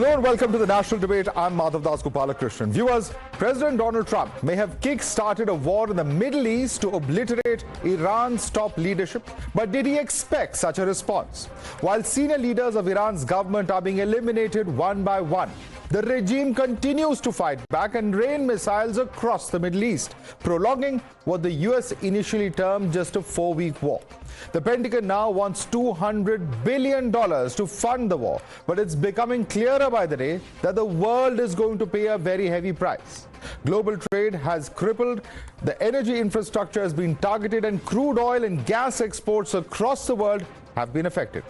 Hello and welcome to the National Debate. I'm Madhavdas G. Viewers, President Donald Trump may have kick-started a war in the Middle East to obliterate Iran's top leadership, but did he expect such a response? While senior leaders of Iran's government are being eliminated one by one, the regime continues to fight back and rain missiles across the Middle East, prolonging what the US initially termed just a 4-week war. The Pentagon now wants $200 billion to fund the war, but it's becoming clearer by the day that the world is going to pay a very heavy price. Global trade has crippled, the energy infrastructure has been targeted, and crude oil and gas exports across the world have been affected.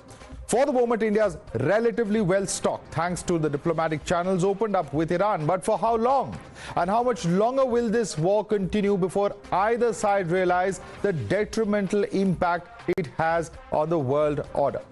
For the moment, India is relatively well stocked thanks to the diplomatic channels opened up with Iran. But for how long? And how much longer will this war continue before either side realize the detrimental impact it has on the world order?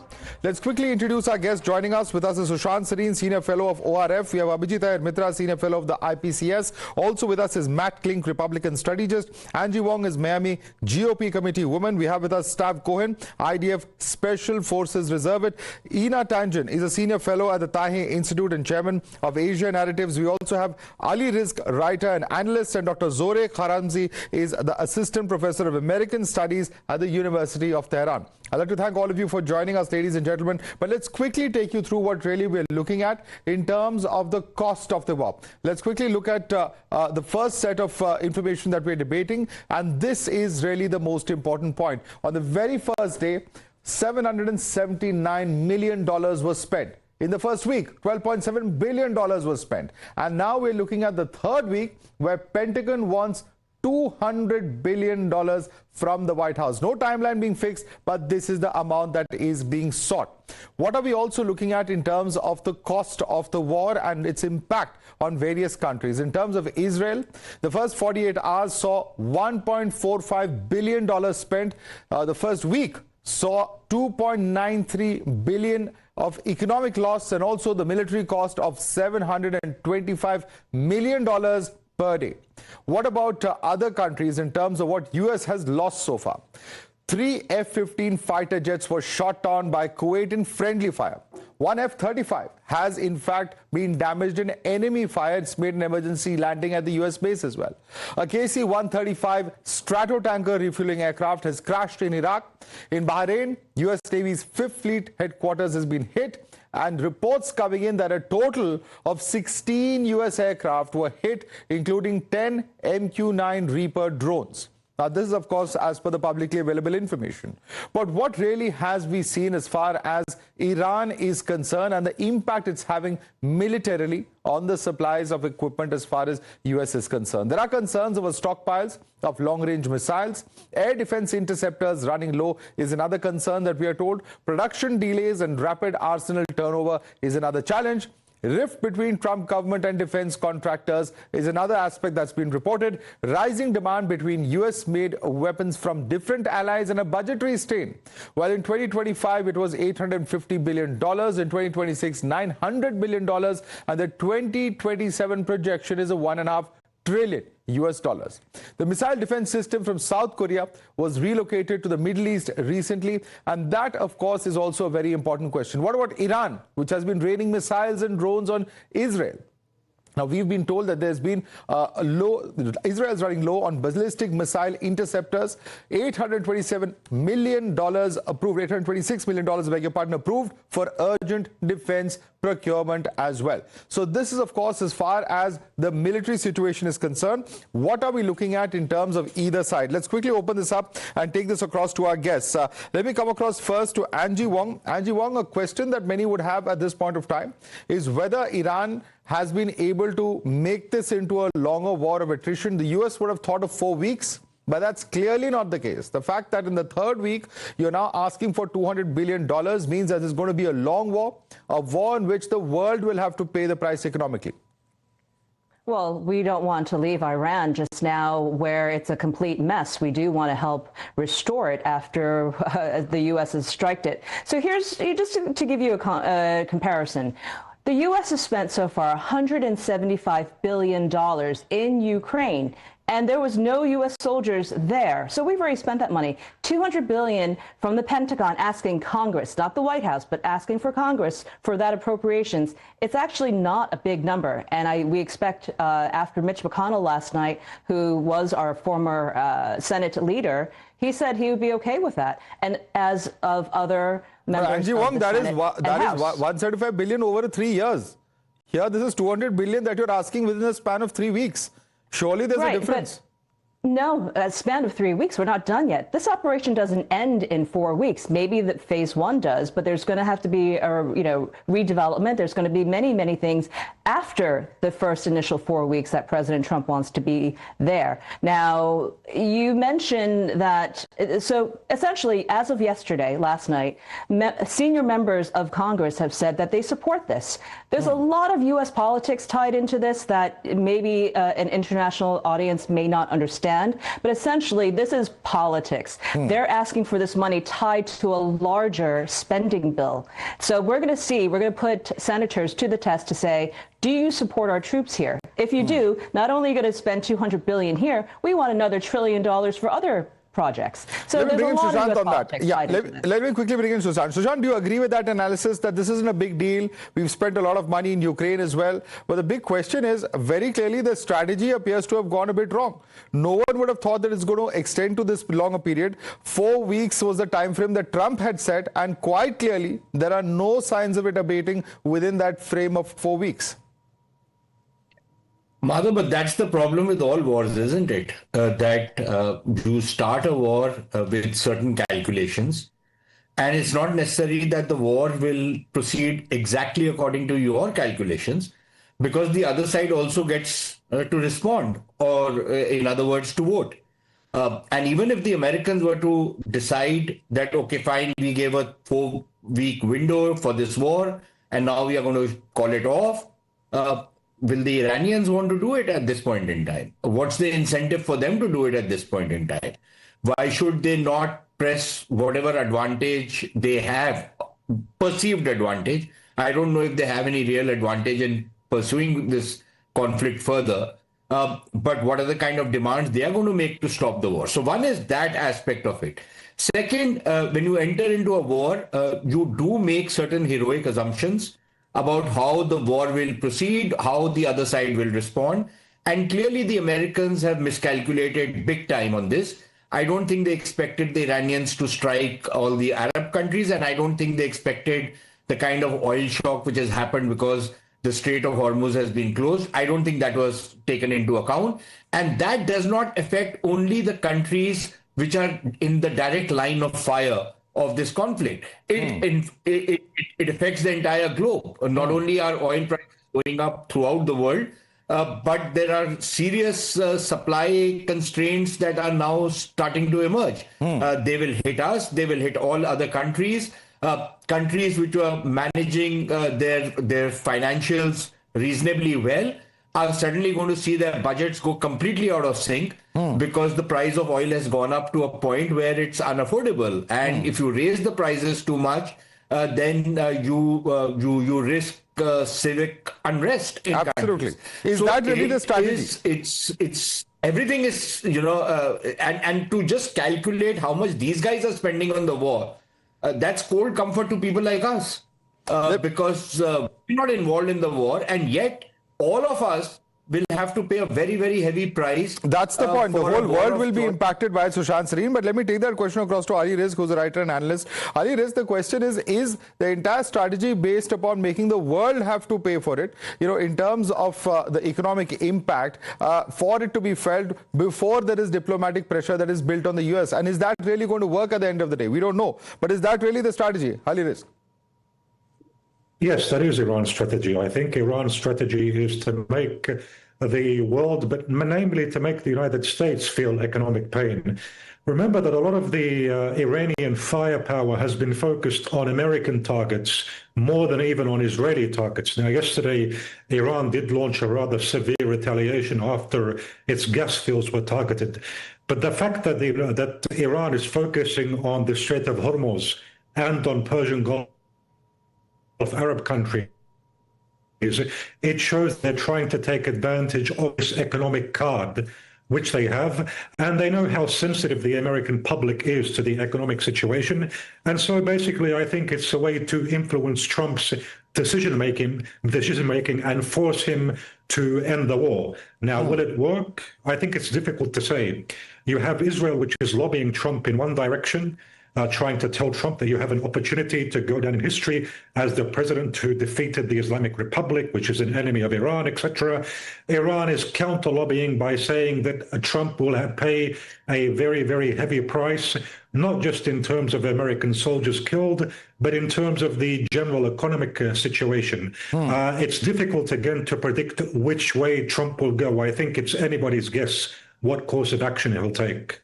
Let's quickly introduce our guest. Joining us with us is Sushant Sareen, Senior Fellow of ORF. We have Abhijit Iyer Mitra, Senior Fellow of the IPCS. Also with us is Matt Klink, Republican strategist. Angie Wong is Miami GOP Committee woman. We have with us Stav Cohen, IDF Special Forces Reserve. Ina Tanjan is a Senior Fellow at the Tahe Institute and Chairman of Asia Narratives. We also have Ali Rizk, writer and analyst, and Dr. Zoreh Kharamzi is the Assistant Professor of American Studies at the University of Tehran. I'd like to thank all of you for joining us, ladies and gentlemen. But let's quickly take you through what really we're looking at in terms of the cost of the war. Let's quickly look at the first set of information that we're debating. And this is really the most important point. On the very first day, $779 million was spent. In the first week, $12.7 billion was spent. And now we're looking at the third week where Pentagon wants $200 billion from the White House. No timeline being fixed, but this is the amount that is being sought. What are we also looking at in terms of the cost of the war and its impact on various countries? In terms of Israel, the first 48 hours saw $1.45 billion spent. The first week saw $2.93 billion of economic loss and also the military cost of $725 million per day. What about other countries in terms of what US has lost so far? 3 F-15 fighter jets were shot down by Kuwait in friendly fire. One F-35 has in fact been damaged in enemy fire. It's made an emergency landing at the US base as well. A KC-135 Stratotanker refueling aircraft has crashed in Iraq. In Bahrain, US Navy's 5th Fleet headquarters has been hit, and reports coming in that a total of 16 US aircraft were hit, including 10 MQ-9 Reaper drones. Now, this is, of course, as per the publicly available information. But what really has we seen as far as Iran is concerned and the impact it's having militarily on the supplies of equipment as far as US is concerned? There are concerns over stockpiles of long-range missiles. Air defense interceptors running low is another concern that we are told. Production delays and rapid arsenal turnover is another challenge. Rift between Trump government and defense contractors is another aspect that's been reported. Rising demand between US-made weapons from different allies and a budgetary strain. While in 2025 it was $850 billion, in 2026 $900 billion, and the 2027 projection is a $1.5 trillion US dollars. The missile defense system from South Korea was relocated to the Middle East recently, and that, of course, is also a very important question. What about Iran, which has been raining missiles and drones on Israel? Now, we've been told that there's been Israel's running low on ballistic missile interceptors. $827 million approved, $826 million, beg your pardon, approved for urgent defense procurement as well. So this is, of course, as far as the military situation is concerned. What are we looking at in terms of either side? Let's quickly open this up and take this across to our guests. Let me come across first to Angie Wong. Angie Wong, a question that many would have at this point of time is whether Iran has been able to make this into a longer war of attrition. The US would have thought of 4 weeks, but that's clearly not the case. The fact that in the third week, you're now asking for $200 billion means that it's going to be a long war, a war in which the world will have to pay the price economically. Well, we don't want to leave Iran just now where it's a complete mess. We do want to help restore it after the U.S. has striked it. So here's, just to give you a comparison. The U.S. has spent so far $175 billion in Ukraine. and there was no U.S. soldiers there. So we've already spent that money. $200 billion from the Pentagon asking Congress, not the White House, but asking for Congress for that appropriations. It's actually not a big number. And we expect after Mitch McConnell last night, who was our former Senate leader, he said he would be okay with that. And as of other members Angie of Wong, the that Senate is 175 billion over 3 years. Here, this is 200 billion that you're asking within a span of 3 weeks. Surely there's a difference. No, a span of 3 weeks. We're not done yet. This operation doesn't end in 4 weeks. Maybe that phase one does, but there's going to have to be a redevelopment. There's going to be many, many things after the first initial 4 weeks that President Trump wants to be there. Now, you mentioned that, so essentially, as of yesterday, last night, senior members of Congress have said that they support this. There's a lot of U.S. politics tied into this that maybe an international audience may not understand. But essentially, this is politics. They're asking for this money tied to a larger spending bill. So we're going to put senators to the test to say, do you support our troops here? If you do, not only are you going to spend $200 billion here, we want another $1 trillion for other projects. So there's a lot of US politics tied into this. Let me quickly bring in Sushant. Sushant, do you agree with that analysis that this isn't a big deal? We've spent a lot of money in Ukraine as well. But the big question is, very clearly, the strategy appears to have gone a bit wrong. No one would have thought that it's going to extend to this longer period. 4 weeks was the time frame that Trump had set, and quite clearly, there are no signs of it abating within that frame of 4 weeks. Madhav, but that's the problem with all wars, isn't it? That you start a war with certain calculations, and it's not necessary that the war will proceed exactly according to your calculations, because the other side also gets to respond, or in other words, to vote. And even if the Americans were to decide that, okay, fine, we gave a 4-week window for this war, and now we are going to call it off, will the Iranians want to do it at this point in time? What's the incentive for them to do it at this point in time? Why should they not press whatever advantage they have, perceived advantage? I don't know if they have any real advantage in pursuing this conflict further, but what are the kind of demands they are going to make to stop the war? So one is that aspect of it. Second, when you enter into a war, you do make certain heroic assumptions about how the war will proceed, how the other side will respond. And clearly the Americans have miscalculated big time on this. I don't think they expected the Iranians to strike all the Arab countries, and I don't think they expected the kind of oil shock which has happened because the Strait of Hormuz has been closed. I don't think that was taken into account. And that does not affect only the countries which are in the direct line of fire of this conflict. It affects the entire globe. Not only are oil prices going up throughout the world, but there are serious supply constraints that are now starting to emerge. They will hit us. They will hit all other countries. Countries which are managing their financials reasonably well are suddenly going to see their budgets go completely out of sync because the price of oil has gone up to a point where it's unaffordable. And if you raise the prices too much, then you risk civic unrest in Absolutely. countries. Is that really the strategy? It's everything is, and to just calculate how much these guys are spending on the war, that's cold comfort to people like us because we're not involved in the war, and yet all of us will have to pay a very, very heavy price. That's the point. The whole world will be impacted by Sushant Sareen. But let me take that question across to Ali Rizk, who's a writer and analyst. Ali Rizk, the question is the entire strategy based upon making the world have to pay for it, in terms of the economic impact, for it to be felt before there is diplomatic pressure that is built on the US? And is that really going to work at the end of the day? We don't know. But is that really the strategy? Ali Rizk. Yes, that is Iran's strategy. I think Iran's strategy is to make the world, but namely to make the United States feel economic pain. Remember that a lot of the Iranian firepower has been focused on American targets more than even on Israeli targets. Now, yesterday, Iran did launch a rather severe retaliation after its gas fields were targeted. But the fact that Iran is focusing on the Strait of Hormuz and on Persian Gulf of Arab countries, it shows they're trying to take advantage of this economic card which they have, and they know how sensitive the American public is to the economic situation. And so basically, I think it's a way to influence Trump's decision-making and force him to end the war. Now, will it work? I think it's difficult to say. You have Israel, which is lobbying Trump in one direction, trying to tell Trump that you have an opportunity to go down in history as the president who defeated the Islamic Republic, which is an enemy of Iran, etc. Iran is counter-lobbying by saying that Trump will pay a very, very heavy price, not just in terms of American soldiers killed, but in terms of the general economic situation. It's difficult, again, to predict which way Trump will go. I think it's anybody's guess what course of action he'll take.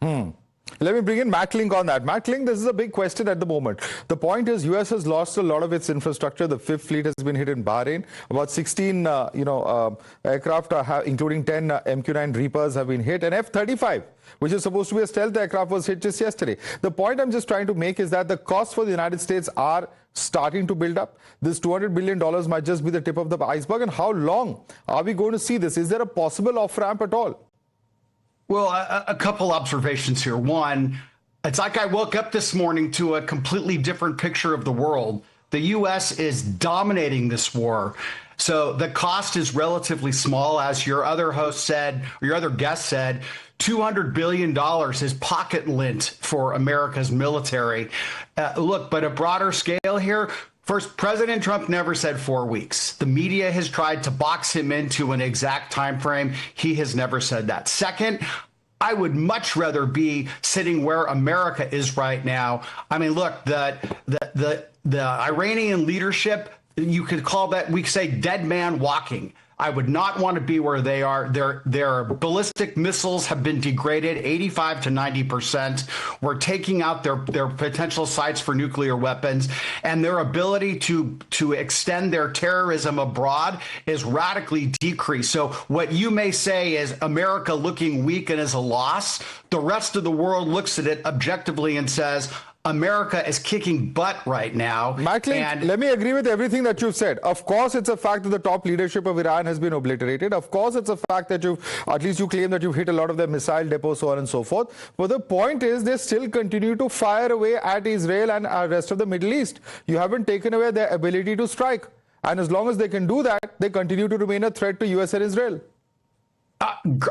Let me bring in Matt Link on that. Matt Link, this is a big question at the moment. The point is, U.S. has lost a lot of its infrastructure. The Fifth Fleet has been hit in Bahrain. About 16, aircraft, including 10 MQ-9 Reapers, have been hit. And F-35, which is supposed to be a stealth aircraft, was hit just yesterday. The point I'm just trying to make is that the costs for the United States are starting to build up. This $200 billion might just be the tip of the iceberg. And how long are we going to see this? Is there a possible off-ramp at all? Well, a couple observations here. One, it's like I woke up this morning to a completely different picture of the world. The U.S. is dominating this war. So the cost is relatively small, as your other host said, or your other guest said. $200 billion is pocket lint for America's military. Look, but a broader scale here. First, President Trump never said 4 weeks. The media has tried to box him into an exact time frame. He has never said that. Second, I would much rather be sitting where America is right now. I mean, look, the Iranian leadership, you could call that, we could say, dead man walking. I would not want to be where they are. Their ballistic missiles have been degraded 85 to 90%. We're taking out their potential sites for nuclear weapons, and their ability to extend their terrorism abroad is radically decreased. So what you may say is America looking weak and is a loss. The rest of the world looks at it objectively and says, America is kicking butt right now. Matt, let me agree with everything that you've said. Of course, it's a fact that the top leadership of Iran has been obliterated. Of course, it's a fact that at least you claim that you've hit a lot of their missile depots, so on and so forth. But the point is, they still continue to fire away at Israel and the rest of the Middle East. You haven't taken away their ability to strike. And as long as they can do that, they continue to remain a threat to US and Israel.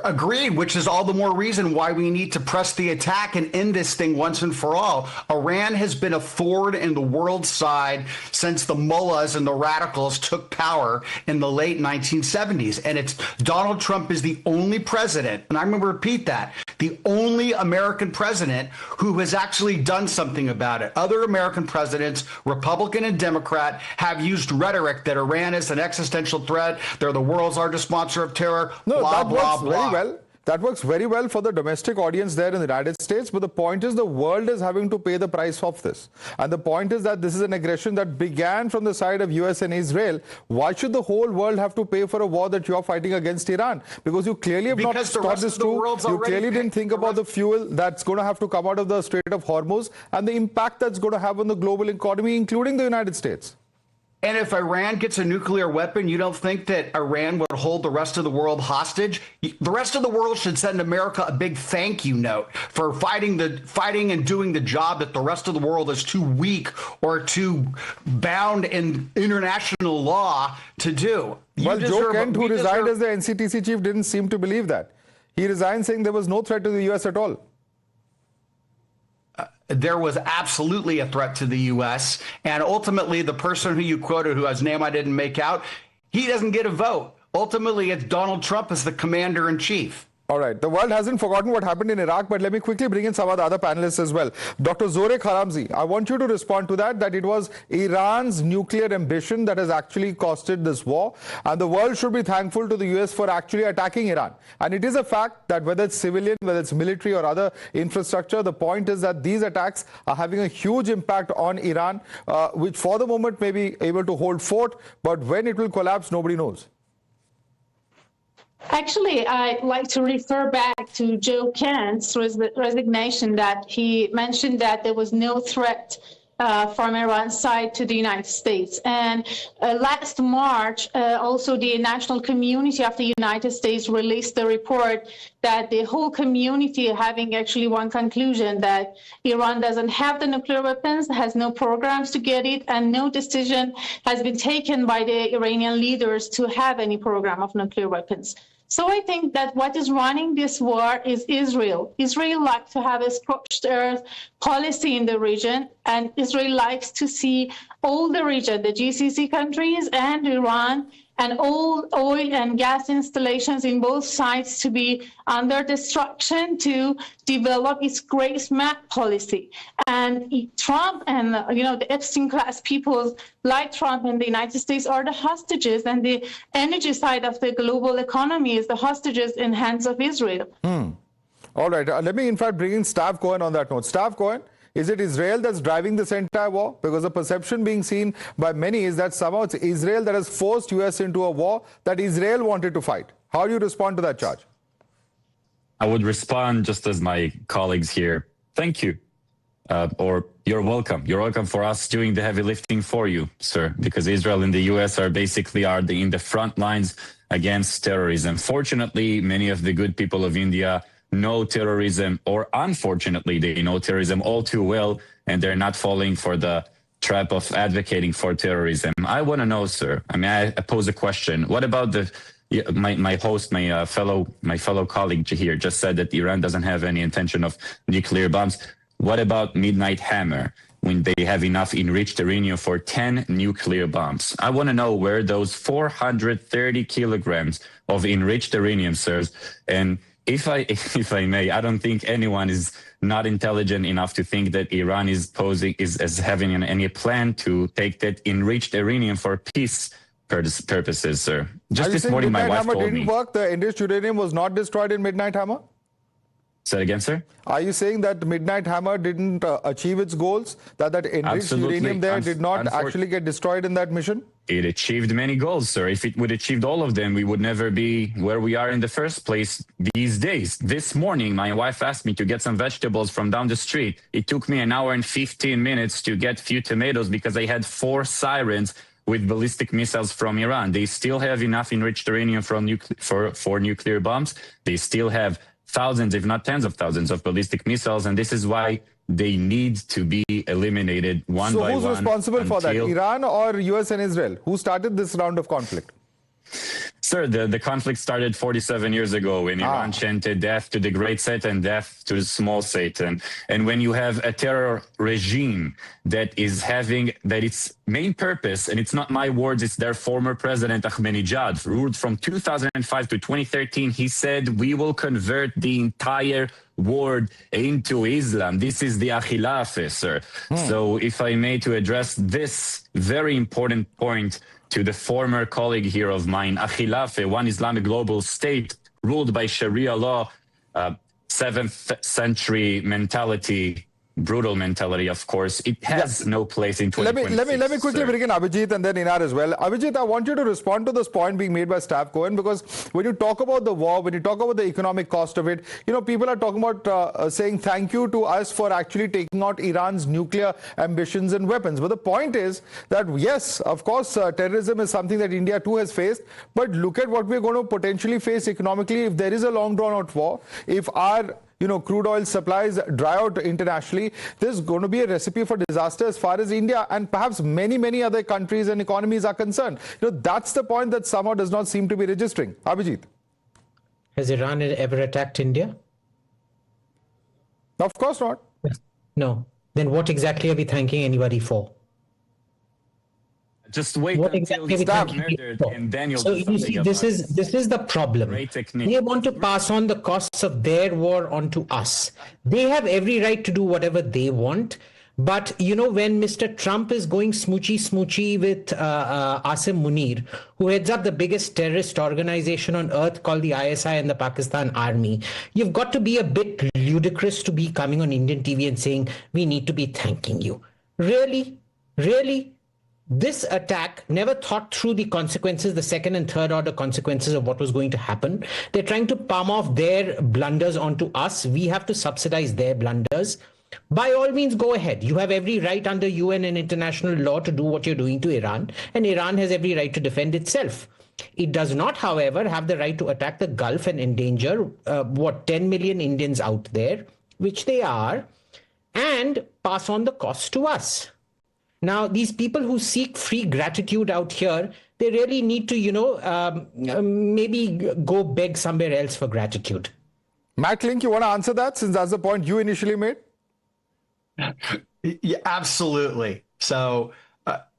Agreed, which is all the more reason why we need to press the attack and end this thing once and for all. Iran has been a thorn in the world's side since the mullahs and the radicals took power in the late 1970s. And it's Donald Trump is the only president, and I'm going to repeat that, the only American president who has actually done something about it. Other American presidents, Republican and Democrat, have used rhetoric that Iran is an existential threat. They're the world's largest sponsor of terror. No, blah, that works blah, very blah. well. That works very well for the domestic audience there in the United States. But the point is, the world is having to pay the price of this. And the point is that this is an aggression that began from the side of US and Israel. Why should the whole world have to pay for a war that you are fighting against Iran? Because you clearly have not stopped this too. You clearly didn't think about the fuel that's going to have to come out of the Strait of Hormuz and the impact that's going to have on the global economy, including the United States. And if Iran gets a nuclear weapon, you don't think that Iran would hold the rest of the world hostage? The rest of the world should send America a big thank you note for fighting and doing the job that the rest of the world is too weak or too bound in international law to do. Well, Joe Kent, who resigned as the NCTC chief, didn't seem to believe that. He resigned saying there was no threat to the U.S. at all. There was absolutely a threat to the U.S. And ultimately, the person who you quoted, whose name I didn't make out, he doesn't get a vote. Ultimately, it's Donald Trump as the commander in chief. All right. The world hasn't forgotten what happened in Iraq, but let me quickly bring in some of the other panelists as well. Dr. Zorek Haramzi, I want you to respond to that it was Iran's nuclear ambition that has actually costed this war. And the world should be thankful to the US for actually attacking Iran. And it is a fact that whether it's civilian, whether it's military or other infrastructure, the point is that these attacks are having a huge impact on Iran, which for the moment may be able to hold fort, but when it will collapse, nobody knows. Actually, I'd like to refer back to Joe Kent's resignation, that he mentioned that there was no threat from Iran's side to the United States. And last March, also the national community of the United States released a report that the whole community having actually one conclusion, that Iran doesn't have the nuclear weapons, has no programs to get it, and no decision has been taken by the Iranian leaders to have any program of nuclear weapons. So I think that what is running this war is Israel. Israel likes to have a scorched earth policy in the region, and Israel likes to see all the region, the GCC countries and Iran, and all oil and gas installations in both sides to be under destruction to develop its grace map policy. And Trump and the Epstein class people like Trump and the United States are the hostages, and the energy side of the global economy is the hostages in hands of Israel. All right. Let me in fact bring in Stav Cohen on that note. Stav Cohen, is it Israel that's driving this entire war? Because the perception being seen by many is that somehow it's Israel that has forced US into a war that Israel wanted to fight. How do you respond to that charge? I would respond just as my colleagues here. Thank you. Or you're welcome. You're welcome for us doing the heavy lifting for you, sir, because Israel and the US are basically in the front lines against terrorism. Fortunately, many of the good people of India know terrorism, or unfortunately, they know terrorism all too well, and they're not falling for the trap of advocating for terrorism. I want to know, sir, I pose a question. What about my fellow colleague here just said that Iran doesn't have any intention of nuclear bombs. What about Midnight Hammer, when they have enough enriched uranium for 10 nuclear bombs? I want to know where those 430 kilograms of enriched uranium serves. And if I may, I don't think anyone is not intelligent enough to think that Iran is having any plan to take that enriched uranium for peace purposes, sir. Just this morning, my wife told me. Didn't work? The enriched uranium was not destroyed in Midnight Hammer? Say it again, sir? Are you saying that Midnight Hammer didn't achieve its goals? That enriched uranium there did not actually get destroyed in that mission? It achieved many goals, sir. If it would achieve all of them, we would never be where we are in the first place these days. This morning, my wife asked me to get some vegetables from down the street. It took me 1 hour and 15 minutes to get few tomatoes because I had 4 sirens with ballistic missiles from Iran. They still have enough enriched uranium for nuclear bombs. They still have thousands, if not tens of thousands of ballistic missiles, and this is why they need to be eliminated one by one. So who's responsible for that, Iran or US and Israel? Who started this round of conflict? Sir, the conflict started 47 years ago when Iran chanted death to the great Satan, death to the small Satan. And when you have a terror regime that is having its main purpose, and it's not my words, it's their former president Ahmadinejad, ruled from 2005 to 2013, he said, we will convert the entire world into Islam. This is the Khilafah, sir. So if I may to address this very important point to the former colleague here of mine, Khilafah, one Islamic global state ruled by Sharia law, 7th century mentality, brutal mentality, of course. It has no place in 2026. Let me quickly bring in Abhijit and then Inar as well. Abhijit, I want you to respond to this point being made by Stav Cohen, because when you talk about the war, when you talk about the economic cost of it, people are talking about saying thank you to us for actually taking out Iran's nuclear ambitions and weapons. But the point is that, yes, of course, terrorism is something that India too has faced. But look at what we're going to potentially face economically if there is a long drawn out war. If our crude oil supplies dry out internationally, there's going to be a recipe for disaster as far as India and perhaps many, many other countries and economies are concerned. That's the point that somehow does not seem to be registering. Abhijit. Has Iran ever attacked India? Of course not. No. Then what exactly are we thanking anybody for? Just wait until he's murdered, and then you'll do something. So you see, this is the problem. They want to pass on the costs of their war onto us. They have every right to do whatever they want. But, when Mr. Trump is going smoochy with Asim Munir, who heads up the biggest terrorist organization on earth called the ISI and the Pakistan Army, you've got to be a bit ludicrous to be coming on Indian TV and saying, we need to be thanking you. Really? Really? This attack never thought through the consequences, the second and third order consequences of what was going to happen. They're trying to palm off their blunders onto us. We have to subsidize their blunders. by all means, go ahead. You have every right under UN and international law to do what you're doing to Iran, and Iran has every right to defend itself. It does not, however, have the right to attack the Gulf and endanger, 10 million Indians out there, which they are, and pass on the cost to us. Now, these people who seek free gratitude out here, they really need to, maybe go beg somewhere else for gratitude. Matt Link, you want to answer that, since that's the point you initially made? Yeah, absolutely. So,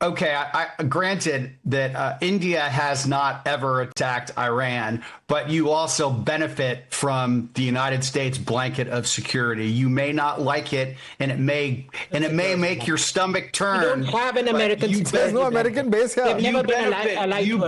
okay, I granted that India has not ever attacked Iran, but you also benefit from the United States blanket of security. You may not like it, and it may make your stomach turn. We don't have an American security. There's no American base here. You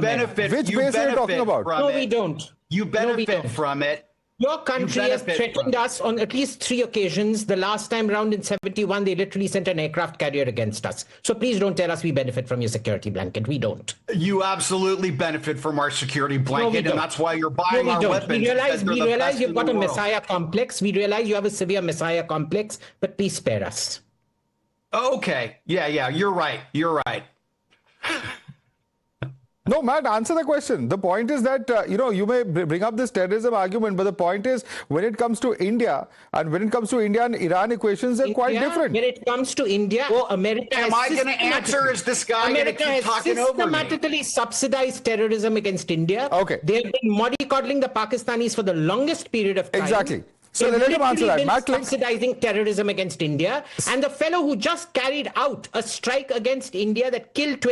benefit. Which base are you talking about? No, we don't. You benefit from it. Your country has threatened us on at least 3 occasions. The last time round in 71, they literally sent an aircraft carrier against us. So please don't tell us we benefit from your security blanket. We don't. You absolutely benefit from our security blanket, and that's why you're buying our weapons. We realize you've got a messiah complex. We realize you have a severe messiah complex, but please spare us. Okay. Yeah, you're right. You're right. No, Matt, answer the question. The point is that, you may bring up this terrorism argument, but the point is, when it comes to India, and when it comes to India and Iran equations, they're quite different. When it comes to India, America am I going to answer? Is this guy going to keep talking over me? Systematically subsidized terrorism against India. Okay. They've been mollycoddling the Pakistanis for the longest period of time. Exactly. So let him answer that. Matt Link, subsidizing terrorism against India, and the fellow who just carried out a strike against India that killed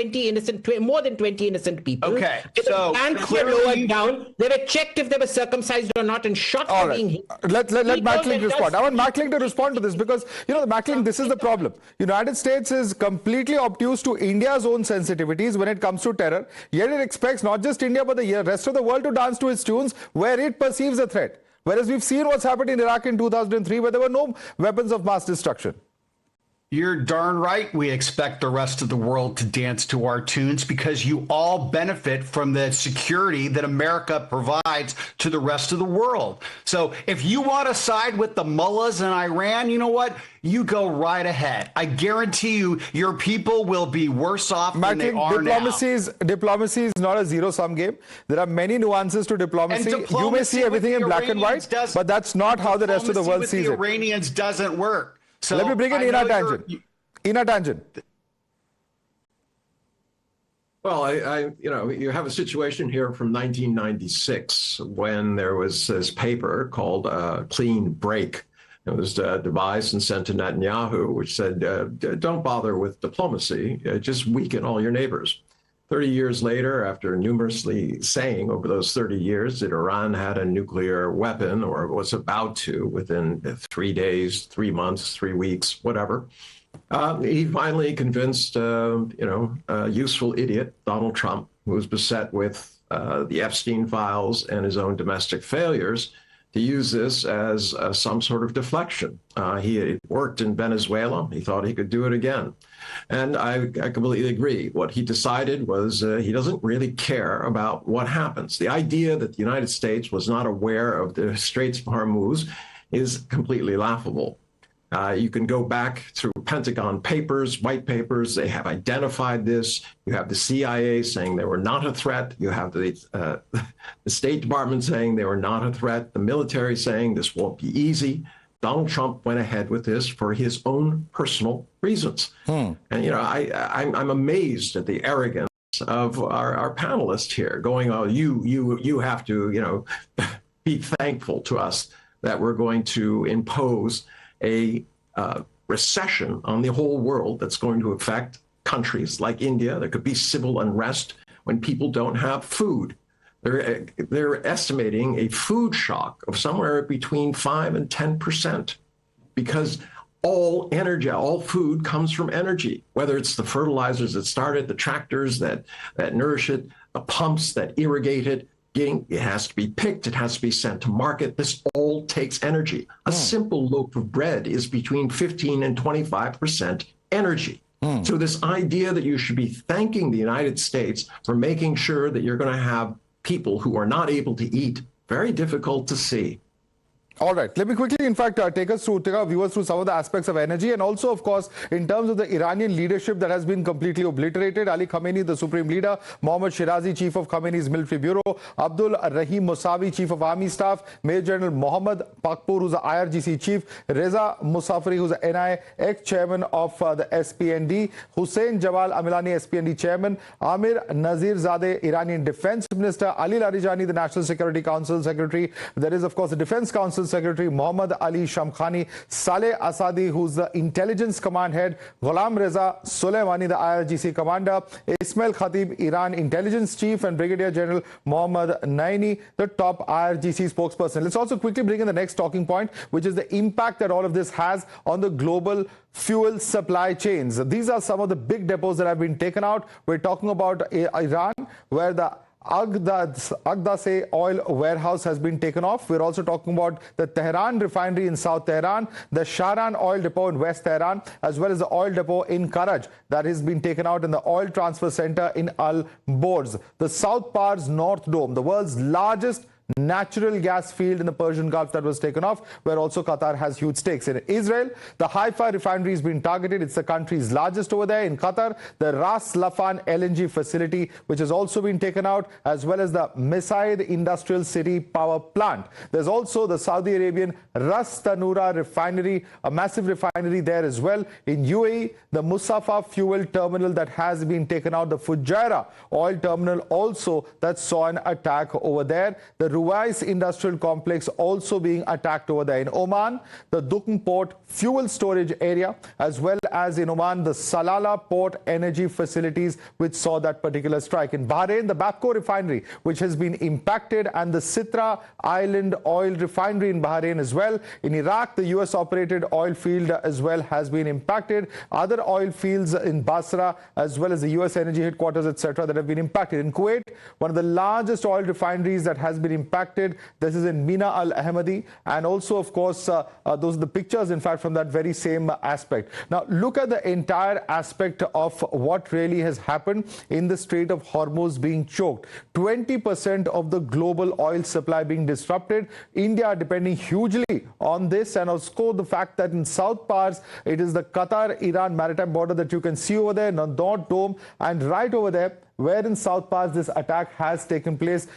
more than 20 innocent people. Okay, so clearly lowered down. They were checked if they were circumcised or not, and shot for being hit. Let Matt Link respond. I want Matt Link to respond to this because, Matt Link, this is the problem. United States is completely obtuse to India's own sensitivities when it comes to terror, yet it expects not just India but the rest of the world to dance to its tunes where it perceives a threat. Whereas we've seen what's happened in Iraq in 2003, where there were no weapons of mass destruction. You're darn right. We expect the rest of the world to dance to our tunes because you all benefit from the security that America provides to the rest of the world. So if you want to side with the mullahs in Iran, you know what? You go right ahead. I guarantee you, your people will be worse off than they are now. Diplomacy is not a zero-sum game. There are many nuances to diplomacy. You may see everything in black and white, but that's not how the rest of the world sees it. The Iranians doesn't work. So let me bring in Ina Tangent. Ina Tangent. Well, you have a situation here from 1996 when there was this paper called Clean Break. It was devised and sent to Netanyahu, which said, don't bother with diplomacy, just weaken all your neighbors. 30 years later, after numerously saying over those 30 years that Iran had a nuclear weapon or was about to within 3 days, 3 months, 3 weeks, whatever, he finally convinced, a useful idiot, Donald Trump, who was beset with the Epstein files and his own domestic failures, to use this as some sort of deflection. He had worked in Venezuela. He thought he could do it again. And I completely agree. What he decided was he doesn't really care about what happens. The idea that the United States was not aware of the Straits of Hormuz is completely laughable. You can go back through Pentagon papers, white papers. They have identified this. You have the CIA saying they were not a threat. You have the State Department saying they were not a threat. The military saying this won't be easy. Donald Trump went ahead with this for his own personal reasons. And, I'm amazed at the arrogance of our panelists here going, oh, you have to, be thankful to us that we're going to impose a recession on the whole world that's going to affect countries like India. There could be civil unrest when people don't have food. They're estimating a food shock of somewhere between 5 and 10% because all energy, all food comes from energy, whether it's the fertilizers that start it, the tractors that nourish it, the pumps that irrigate it. It has to be picked. It has to be sent to market. This all takes energy. A simple loaf of bread is between 15 and 25% energy. So this idea that you should be thanking the United States for making sure that you're going to have people who are not able to eat, very difficult to see. All right. Let me quickly, in fact, take our viewers through some of the aspects of energy, and also, of course, in terms of the Iranian leadership that has been completely obliterated. Ali Khamenei, the supreme leader, Mohammad Shirazi, chief of Khamenei's military bureau, Abdul Rahim Musawi, chief of army staff, Major General Mohammad Pakpour, who's the IRGC chief, Reza Musafiri, who's the NI ex-chairman of the SPND, Hussein Jawal Amilani, SPND chairman, Amir Nazir Zadeh, Iranian defense minister, Ali Larijani, the National Security Council secretary. There is, of course, the Defense Council Secretary Mohammad Ali Shamkhani, Saleh Asadi, who's the intelligence command head, Ghulam Reza Soleimani, the IRGC commander, Ismail Khatib, Iran intelligence chief, and Brigadier General Mohammad Naini, the top IRGC spokesperson. Let's also quickly bring in the next talking point, which is the impact that all of this has on the global fuel supply chains. These are some of the big depots that have been taken out. We're talking about Iran, where the Agdase oil warehouse has been taken off. We're also talking about the Tehran refinery in South Tehran, the Sharan oil depot in West Tehran, as well as the oil depot in Karaj that has been taken out in the oil transfer center in Al Borz. The South Pars North Dome, the world's largest natural gas field in the Persian Gulf, that was taken off, where also Qatar has huge stakes in it. Israel, the Haifa refinery has been targeted. It's the country's largest over there. In Qatar, the Ras Lafan LNG facility, which has also been taken out, as well as the Mesaid Industrial City power plant. There's also the Saudi Arabian Ras Tanura refinery, a massive refinery there as well. In UAE, the Musafa fuel terminal that has been taken out, the Fujairah oil terminal also that saw an attack over there. The Ruwais industrial complex also being attacked over there. In Oman, the Dukhan port fuel storage area, as well as in Oman, the Salalah port energy facilities, which saw that particular strike. In Bahrain, the Bapco refinery, which has been impacted, and the Sitra Island oil refinery in Bahrain as well. In Iraq, the US operated oil field as well has been impacted. Other oil fields in Basra, as well as the US energy headquarters, etc., that have been impacted. In Kuwait, one of the largest oil refineries that has been impacted. This is in Mina Al Ahmadi, and also, of course, those are the pictures, in fact, from that very same aspect. Now, look at the entire aspect of what really has happened in the Strait of Hormuz being choked. 20% of the global oil supply being disrupted. India depending hugely on this, and also the fact that in South Pars, it is the Qatar-Iran maritime border that you can see over there, North Dome, and right over there, where in South Pars this attack has taken place,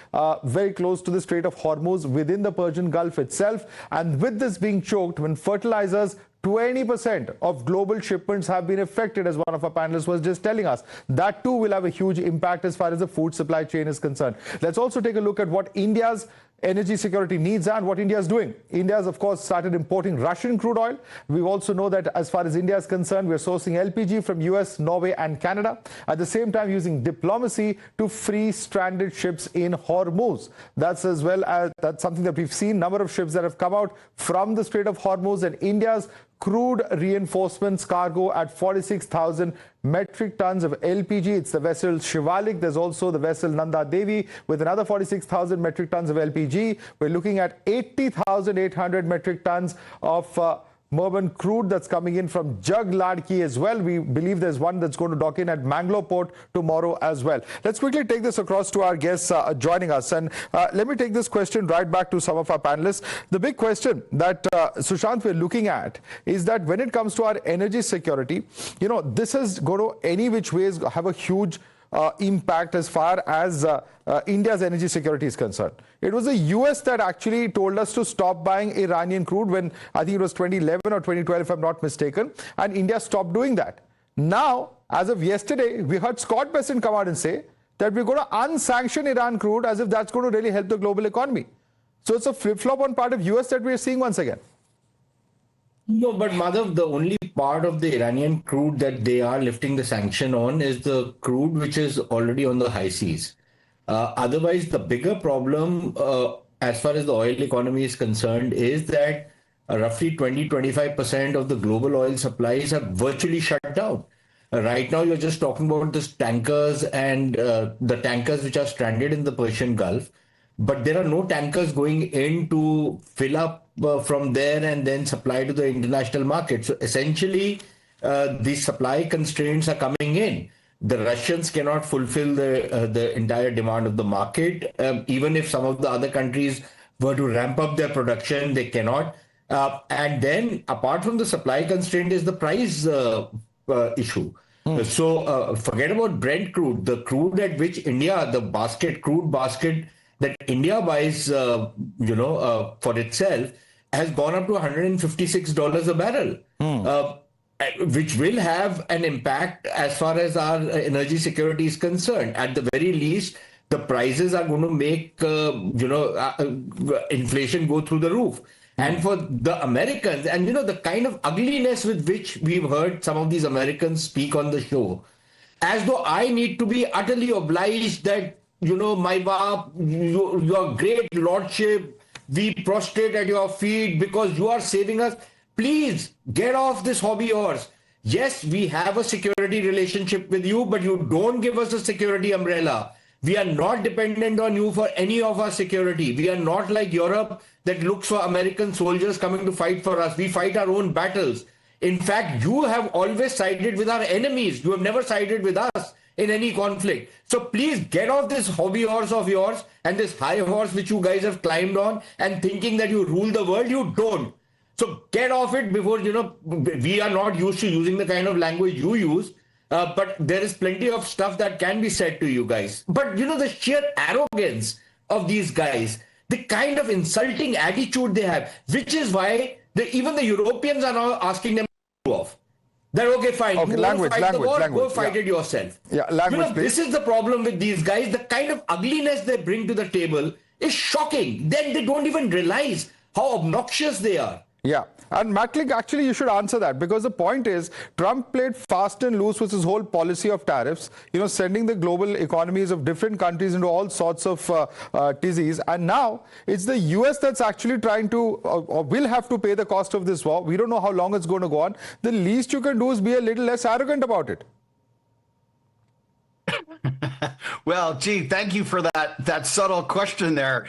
very close to the Strait of Hormuz within the Persian Gulf itself. And with this being choked, when fertilizers, 20% of global shipments have been affected, as one of our panelists was just telling us. That too will have a huge impact as far as the food supply chain is concerned. Let's also take a look at what India's energy security needs and what India is doing. India has, of course, started importing Russian crude oil. We also know that as far as India is concerned, we're sourcing LPG from US, Norway and Canada. At the same time, using diplomacy to free stranded ships in Hormuz. That's as well as that's something that we've seen. Number of ships that have come out from the Strait of Hormuz, and India's crude reinforcements cargo at 46,000 metric tons of LPG. It's the vessel Shivalik. There's also the vessel Nanda Devi with another 46,000 metric tons of LPG. We're looking at 80,800 metric tons of Murban crude that's coming in from Jug Ladki as well. We believe there's one that's going to dock in at Mangalore port tomorrow as well. Let's quickly take this across to our guests joining us. And let me take this question right back to some of our panelists. The big question that, Sushant, we're looking at is that when it comes to our energy security, you know, this is going to any which ways have a huge impact as far as India's energy security is concerned. It was the US that actually told us to stop buying Iranian crude when I think it was 2011 or 2012, if I'm not mistaken, and India stopped doing that. Now, as of yesterday, we heard Scott Bessent come out and say that we're going to unsanction Iran crude, as if that's going to really help the global economy. So it's a flip-flop on part of US that we're seeing once again. No, but Madhav, the only part of the Iranian crude that they are lifting the sanction on is the crude which is already on the high seas. Otherwise, the bigger problem as far as the oil economy is concerned is that roughly 20-25% of the global oil supplies are virtually shut down. Right now, you're just talking about the tankers and the tankers which are stranded in the Persian Gulf. But there are no tankers going in to fill up from there and then supply to the international market. So essentially, the supply constraints are coming in. The Russians cannot fulfill the entire demand of the market, even if some of the other countries were to ramp up their production, they cannot. And then apart from the supply constraint is the price issue. So forget about Brent crude. The crude at which India, the crude basket that India buys, for itself has gone up to $156 a barrel, which will have an impact as far as our energy security is concerned. At the very least, the prices are going to make, inflation go through the roof. And for the Americans, and the kind of ugliness with which we've heard some of these Americans speak on the show, as though I need to be utterly obliged that, my baap, your great lordship, we prostrate at your feet because you are saving us. Please get off this hobby horse. Yes, we have a security relationship with you, but you don't give us a security umbrella. We are not dependent on you for any of our security. We are not like Europe that looks for American soldiers coming to fight for us. We fight our own battles. In fact, you have always sided with our enemies. You have never sided with us in any conflict. So please get off this hobby horse of yours and this high horse which you guys have climbed on and thinking that you rule the world. You don't. So get off it before, we are not used to using the kind of language you use. But there is plenty of stuff that can be said to you guys. But, the sheer arrogance of these guys, the kind of insulting attitude they have, which is why even the Europeans are now asking them to off. They're okay, fine. Okay, language. Go fight it yourself. Yeah, language, please. This is the problem with these guys. The kind of ugliness they bring to the table is shocking. Then they don't even realize how obnoxious they are. Yeah. And Mackling, actually, you should answer that, because the point is Trump played fast and loose with his whole policy of tariffs, sending the global economies of different countries into all sorts of tizzies. And now it's the US that's actually trying to or will have to pay the cost of this war. We don't know how long it's going to go on. The least you can do is be a little less arrogant about it. Well, gee, thank you for that subtle question there.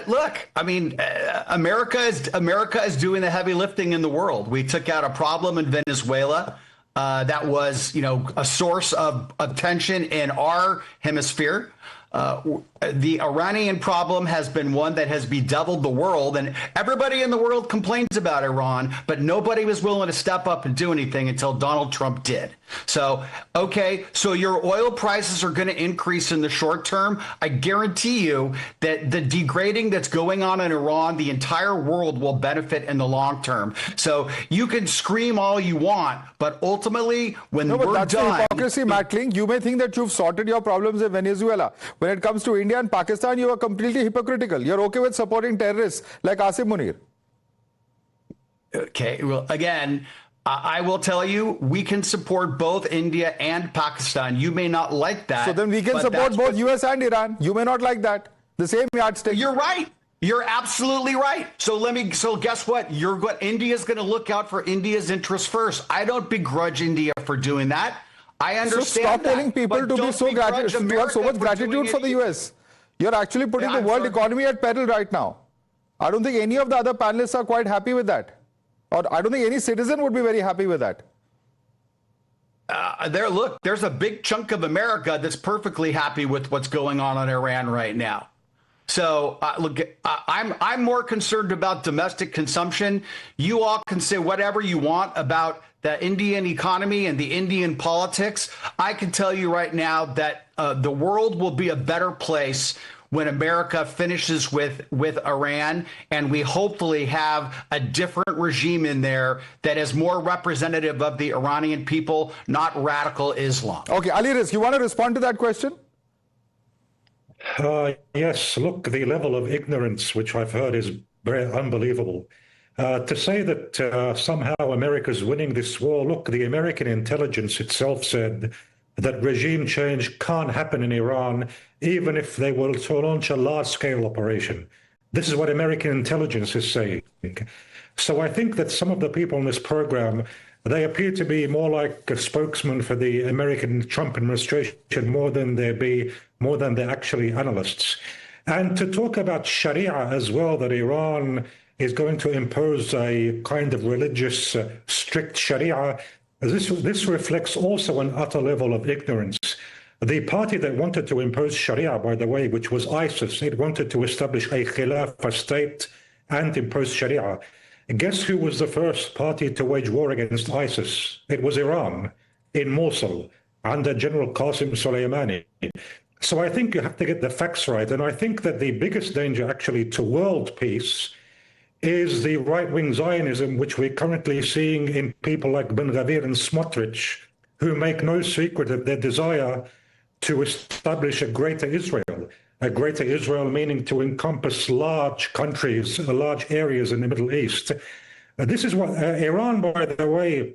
Look, I mean, America is doing the heavy lifting in the world. We took out a problem in Venezuela that was, a source of tension in our hemisphere. The Iranian problem has been one that has bedeviled the world, and everybody in the world complains about Iran, but nobody was willing to step up and do anything until Donald Trump did. So, okay, so your oil prices are going to increase in the short term. I guarantee you that the degrading that's going on in Iran, the entire world will benefit in the long term. So you can scream all you want, but ultimately, when we're that's done... hypocrisy, Mackling. You may think that you've sorted your problems in Venezuela. When it comes to India and Pakistan, you are completely hypocritical. You're okay with supporting terrorists like Asim Munir. Okay, well, again, I will tell you, we can support both India and Pakistan. You may not like that. So then we can support both US and Iran. You may not like that. The same yardstick. You're right. You're absolutely right. So guess what? India's going to look out for India's interests first. I don't begrudge India for doing that. I understand. So stop telling people to be so gratitude, to have so much gratitude for the US. You're actually putting the world economy at peril right now. I don't think any of the other panelists are quite happy with that. Or I don't think any citizen would be very happy with that. There's a big chunk of America that's perfectly happy with what's going on in Iran right now. So I'm more concerned about domestic consumption. You all can say whatever you want about the Indian economy and the Indian politics. I can tell you right now that the world will be a better place when America finishes with Iran, and we hopefully have a different regime in there that is more representative of the Iranian people, not radical Islam. Okay, Ali Rizk, you want to respond to that question? Yes, look, the level of ignorance which I've heard is very unbelievable. To say that somehow America's winning this war, look, the American intelligence itself said that regime change can't happen in Iran, even if they were to launch a large-scale operation. This is what American intelligence is saying. So I think that some of the people in this program, they appear to be more like a spokesman for the American Trump administration more than they're actually analysts. And to talk about Sharia as well, that Iran is going to impose a kind of religious strict Sharia, this reflects also an utter level of ignorance. The party that wanted to impose Sharia, by the way, which was ISIS, it wanted to establish a Khilafah state and impose Sharia. Guess who was the first party to wage war against ISIS? It was Iran, in Mosul, under General Qasim Soleimani. So I think you have to get the facts right. And I think that the biggest danger actually to world peace is the right-wing Zionism, which we're currently seeing in people like Ben Gvir and Smotrich, who make no secret of their desire to establish a greater Israel meaning to encompass large countries, large areas in the Middle East. This is what Iran, by the way,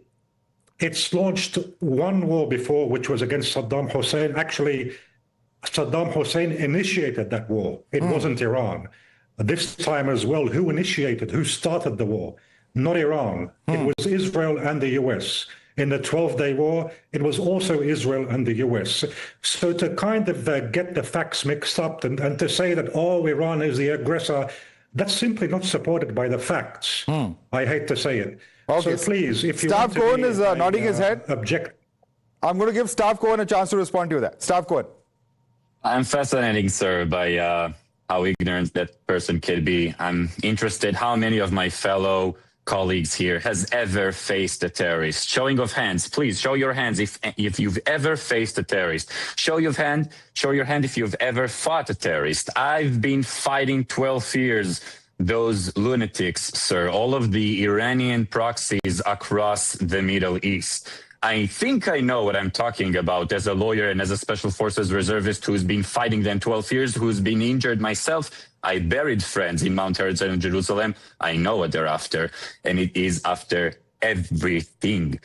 it's launched one war before, which was against Saddam Hussein. Actually, Saddam Hussein initiated that war. It wasn't Iran. This time as well, who started the war? Not Iran. It was Israel and the US. In the 12-day war, it was also Israel and the US. So to kind of get the facts mixed up and to say that, oh, Iran is the aggressor, that's simply not supported by the facts. I hate to say it. Okay. So please, if you Staff want to Cohen is nodding his head. I'm going to give Staff Cohen a chance to respond to that. Staff Cohen. I'm fascinated, sir, by how ignorant that person could be. I'm interested how many of my fellow colleagues here has ever faced a terrorist. Showing of hands, please show your hands if you've ever faced a terrorist. Show your hand if you've ever fought a terrorist. I've been fighting 12 years those lunatics, sir, all of the Iranian proxies across the Middle East. I think I know what I'm talking about as a lawyer and as a Special Forces reservist who's been fighting them 12 years, who's been injured myself. I buried friends in Mount Herzl in Jerusalem. I know what they're after, and it is after everything.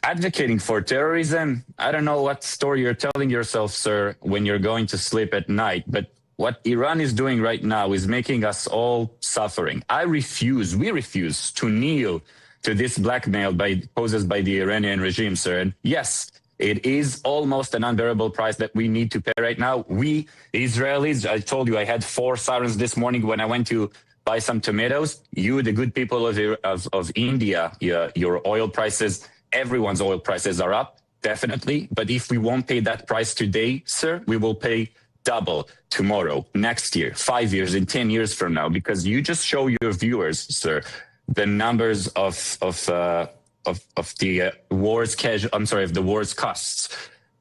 Advocating for terrorism, I don't know what story you're telling yourself, sir, when you're going to sleep at night, but what Iran is doing right now is making us all suffering. We refuse to kneel to this blackmail posed by the Iranian regime, sir. And yes, it is almost an unbearable price that we need to pay right now. We Israelis, I told you I had 4 sirens this morning when I went to buy some tomatoes. You, the good people of India, your oil prices, everyone's oil prices are up, definitely. But if we won't pay that price today, sir, we will pay double tomorrow, next year, 5 years, and 10 years from now, because you just show your viewers, sir, the numbers of the war's costs.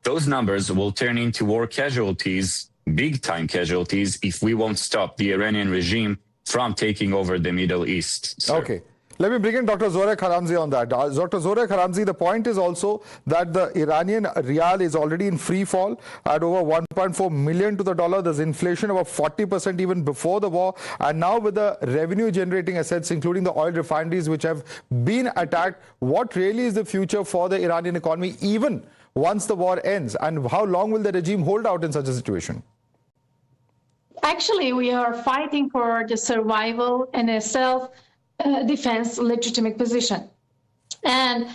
Those numbers will turn into war casualties, big time casualties, if we won't stop the Iranian regime from taking over the Middle East, sir. Okay. Let me bring in Dr. Zorek Haramzi on that. Dr. Zorek Haramzi, the point is also that the Iranian rial is already in free fall at over 1.4 million to the dollar. There's inflation of 40% even before the war. And now with the revenue generating assets, including the oil refineries which have been attacked, what really is the future for the Iranian economy even once the war ends? And how long will the regime hold out in such a situation? Actually, we are fighting for the survival and a self-defense legitimate position. And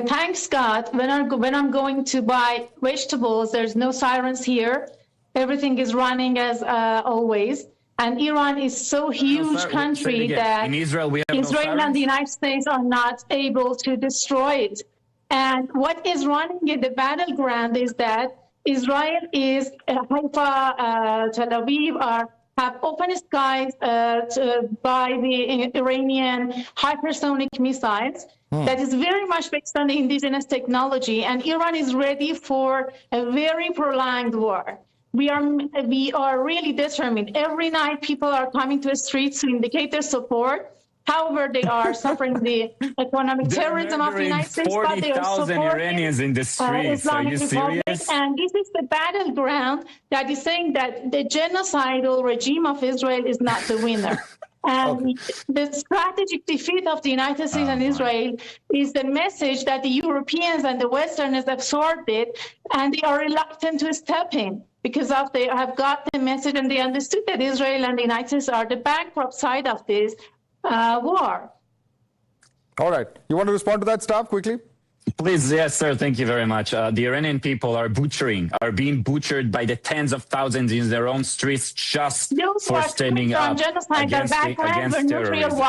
thanks God, when I'm going to buy vegetables, there's no sirens here. Everything is running as always. And Iran is so huge country that in Israel, Israel and the United States are not able to destroy it. And what is running in the battleground is that Israel is Haifa, Tel Aviv have open skies by the Iranian hypersonic missiles. That is very much based on the indigenous technology, and Iran is ready for a very prolonged war. We are really determined. Every night people are coming to the streets to indicate their support. However, they are suffering the economic terrorism of the United States, but they are supporting Iranians in the streets. Islamic Republic. And this is the battleground that is saying that the genocidal regime of Israel is not the winner. And the strategic defeat of the United States and Israel is the message that the Europeans and the Westerners absorbed it, and they are reluctant to step in because they have got the message and they understood that Israel and the United States are the bankrupt side of this war. All right. You want to respond to that, Staff, quickly? Please, yes, sir. Thank you very much. The Iranian people are being butchered by the tens of thousands in their own streets just for standing up against terrorism.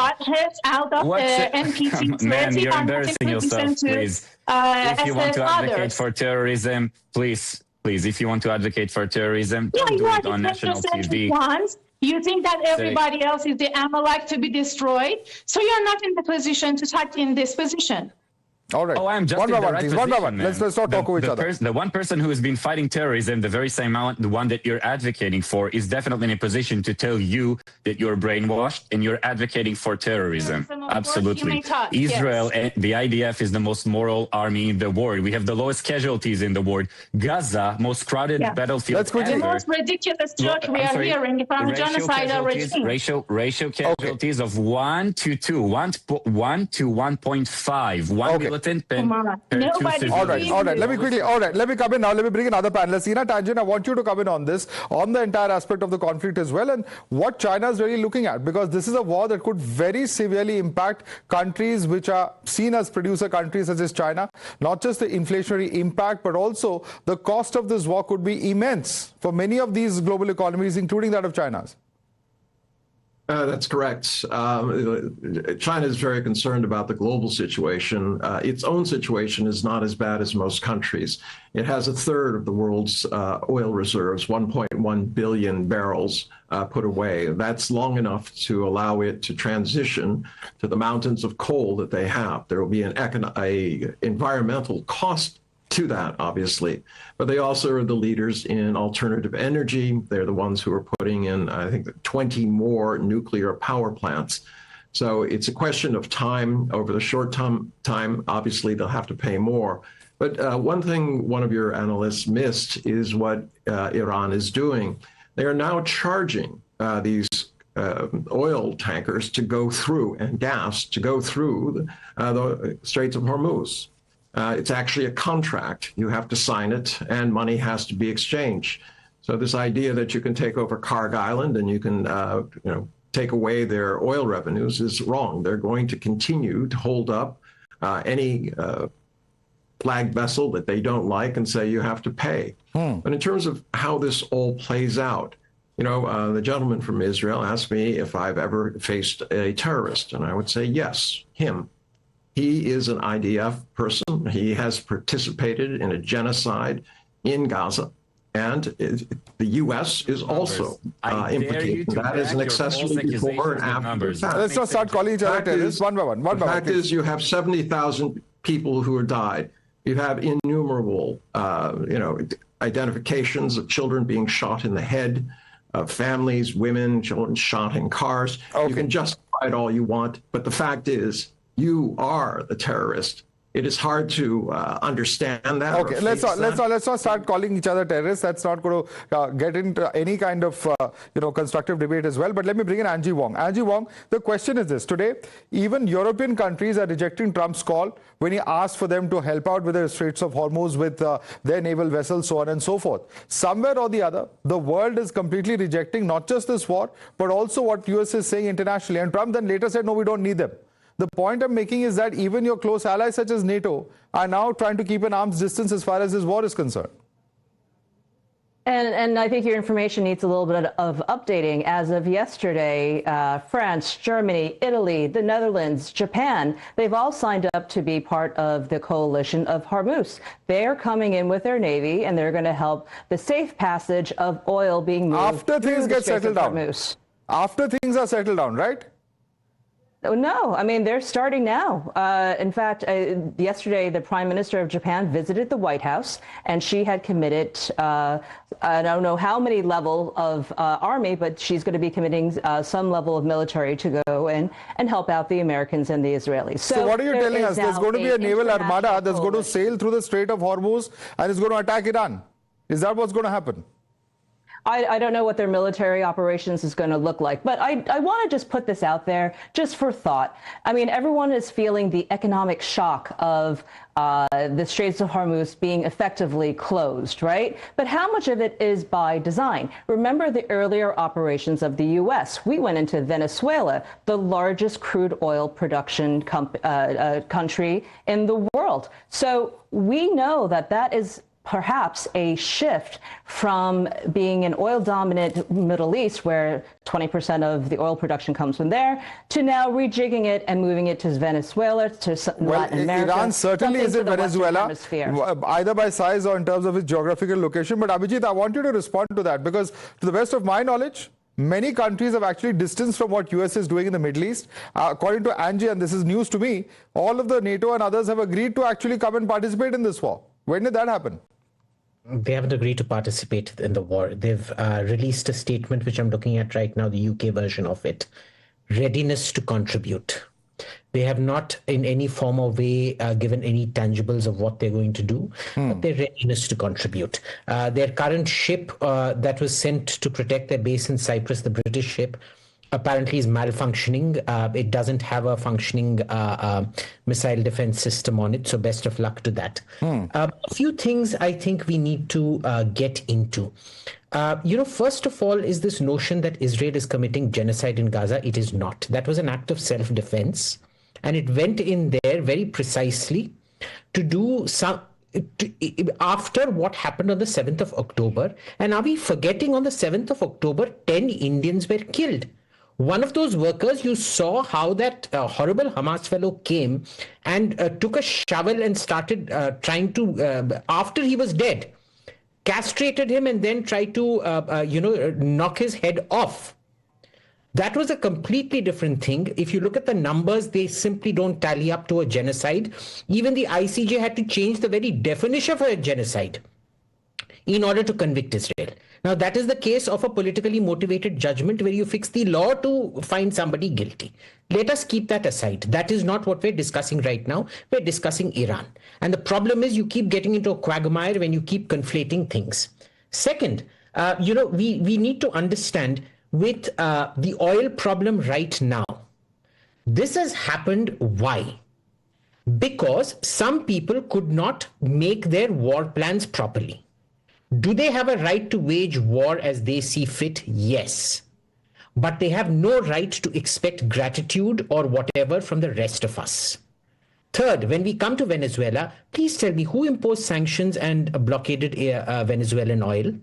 Out of NPT. Man, you're embarrassing yourself, please. If you want to advocate for terrorism, please please. If you want to advocate for terrorism, don't do it on national TV. You think that everybody else is the Amalek to be destroyed, so you're not in the position to touch in this position. All right. Oh, I'm just one in by the one, right please. position, One by one. man. Let's not talk with each other. The one person who has been fighting terrorism, the very same amount, the one that you're advocating for, is definitely in a position to tell you that you're brainwashed and you're advocating for terrorism. Absolutely. Israel and the IDF is the most moral army in the world. We have the lowest casualties in the world. Gaza, most crowded battlefield. Let's the most ridiculous joke we are hearing from genocidal regime. Ratio casualties of 1 to 2, 1 to 1.5, 1 militant pen. All right. Let me quickly. All right. Let me come in now. Let me bring in other panelists. Ina Tangent, I want you to come in on this, on the entire aspect of the conflict as well, and what China is really looking at, because this is a war that could very severely impact countries which are seen as producer countries such as China. Not just the inflationary impact, but also the cost of this war could be immense for many of these global economies, including that of China's. That's correct. China is very concerned about the global situation. Its own situation is not as bad as most countries. It has a third of the world's oil reserves, 1.1 billion barrels put away. That's long enough to allow it to transition to the mountains of coal that they have. There will be an environmental cost to that, obviously, but they also are the leaders in alternative energy. They're the ones who are putting in, I think, 20 more nuclear power plants. So it's a question of time. Over the short time, obviously, they'll have to pay more. But one thing one of your analysts missed is what Iran is doing. They are now charging these oil tankers to go through, and gas to go through the Straits of Hormuz. It's actually a contract. You have to sign it, and money has to be exchanged. So this idea that you can take over Karg Island and you can, take away their oil revenues is wrong. They're going to continue to hold up any flag vessel that they don't like and say you have to pay. But in terms of how this all plays out, the gentleman from Israel asked me if I've ever faced a terrorist, and I would say yes, him. He is an IDF person. He has participated in a genocide in Gaza. And the U.S. is also implicated. That is an accessory before and after the fact. Let's not start calling each other terrorists one by one. The fact is you have 70,000 people who have died. You have innumerable, identifications of children being shot in the head, of families, women, children shot in cars. You can justify it all you want, but the fact is, you are the terrorist. It is hard to understand that. Okay, let's not start calling each other terrorists. That's not going to get into any kind of constructive debate as well. But let me bring in Angie Wong. Angie Wong, the question is this: today, even European countries are rejecting Trump's call when he asked for them to help out with the Straits of Hormuz with their naval vessels, so on and so forth. Somewhere or the other, the world is completely rejecting not just this war, but also what US is saying internationally. And Trump then later said, no, we don't need them. The point I'm making is that even your close allies such as NATO are now trying to keep an arm's distance as far as this war is concerned. And I think your information needs a little bit of updating. As of yesterday, France, Germany, Italy, the Netherlands, Japan, they've all signed up to be part of the coalition of Hormuz. They're coming in with their navy, and they're going to help the safe passage of oil being moved after things get settled down. Hormuz. After things are settled down, right? No, I mean, they're starting now. In fact, yesterday, the Prime Minister of Japan visited the White House, and she had committed, I don't know how many level of army, but she's going to be committing some level of military to go in and help out the Americans and the Israelis. So what are you telling us? There's going to be a naval armada that's going to sail through the Strait of Hormuz and is going to attack Iran. Is that what's going to happen? I don't know what their military operations is going to look like, but I want to just put this out there just for thought. I mean, everyone is feeling the economic shock of the Straits of Hormuz being effectively closed, right? But how much of it is by design? Remember the earlier operations of the U.S. We went into Venezuela, the largest crude oil production country in the world. So we know that that is perhaps a shift from being an oil-dominant Middle East where 20% of the oil production comes from there, to now rejigging it and moving it to Venezuela, to Latin America. Iran certainly isn't Venezuela, either by size or in terms of its geographical location. But Abhijit, I want you to respond to that, because to the best of my knowledge, many countries have actually distanced from what US is doing in the Middle East. According to Angie, and this is news to me, all of the NATO and others have agreed to actually come and participate in this war. When did that happen? They haven't agreed to participate in the war. They've released a statement, which I'm looking at right now, the UK version of it. Readiness to contribute. They have not in any form or way given any tangibles of what they're going to do, but their readiness to contribute. Their current ship that was sent to protect their base in Cyprus, the British ship, apparently is malfunctioning. It doesn't have a functioning missile defense system on it, so best of luck to that. A few things I think we need to get into. First of all, is this notion that Israel is committing genocide in Gaza. It is not. That was an act of self-defense, and it went in there very precisely to do some after what happened on the 7th of October. And are we forgetting, on the 7th of October, 10 Indians were killed. One of those workers, you saw how that horrible Hamas fellow came and took a shovel and started trying to, after he was dead, castrated him and then tried to, knock his head off. That was a completely different thing. If you look at the numbers, they simply don't tally up to a genocide. Even the ICJ had to change the very definition of a genocide in order to convict Israel. Now, that is the case of a politically motivated judgment where you fix the law to find somebody guilty. Let us keep that aside. That is not what we're discussing right now. We're discussing Iran. And the problem is you keep getting into a quagmire when you keep conflating things. Second, we need to understand with the oil problem right now, this has happened. Why? Because some people could not make their war plans properly. Do they have a right to wage war as they see fit? Yes. But they have no right to expect gratitude or whatever from the rest of us. Third, when we come to Venezuela, please tell me who imposed sanctions and blockaded Venezuelan oil?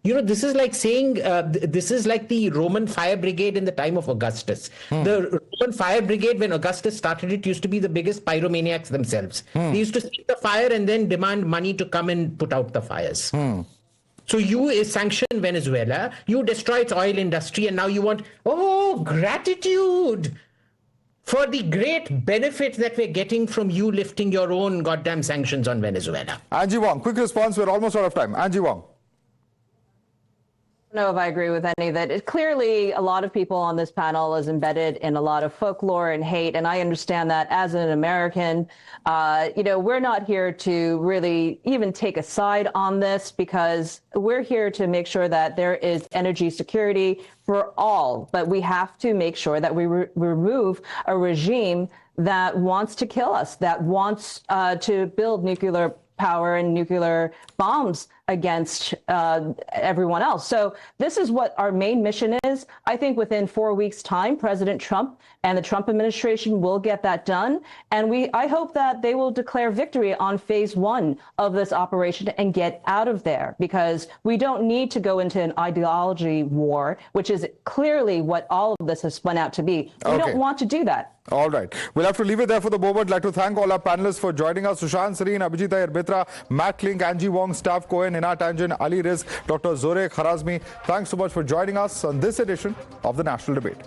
This is like saying this is like the Roman fire brigade in the time of Augustus. The Roman fire brigade, when Augustus started it, used to be the biggest pyromaniacs themselves. They used to see the fire and then demand money to come and put out the fires. So you sanction Venezuela, you destroy its oil industry, and now you want, gratitude for the great benefit that we're getting from you lifting your own goddamn sanctions on Venezuela. Angie Wong, quick response. We're almost out of time. Angie Wong. I don't know if I agree with any of that. Clearly, a lot of people on this panel is embedded in a lot of folklore and hate, and I understand that as an American. We're not here to really even take a side on this, because we're here to make sure that there is energy security for all. But we have to make sure that we remove a regime that wants to kill us, that wants to build nuclear power and nuclear bombs against everyone else. So this is what our main mission is. I think within 4 weeks' time, President Trump and the Trump administration will get that done. And I hope that they will declare victory on phase 1 of this operation and get out of there, because we don't need to go into an ideology war, which is clearly what all of this has spun out to be. We don't want to do that. All right. We'll have to leave it there for the moment. I'd like to thank all our panelists for joining us. Sushant Sareen, Abhijit Iyer Bitra, Matt Klink, Angie Wong, Stav Cohen, Ina Tanjan, Ali Rizk, Dr. Zorek Kharazmi. Thanks so much for joining us on this edition of the National Debate.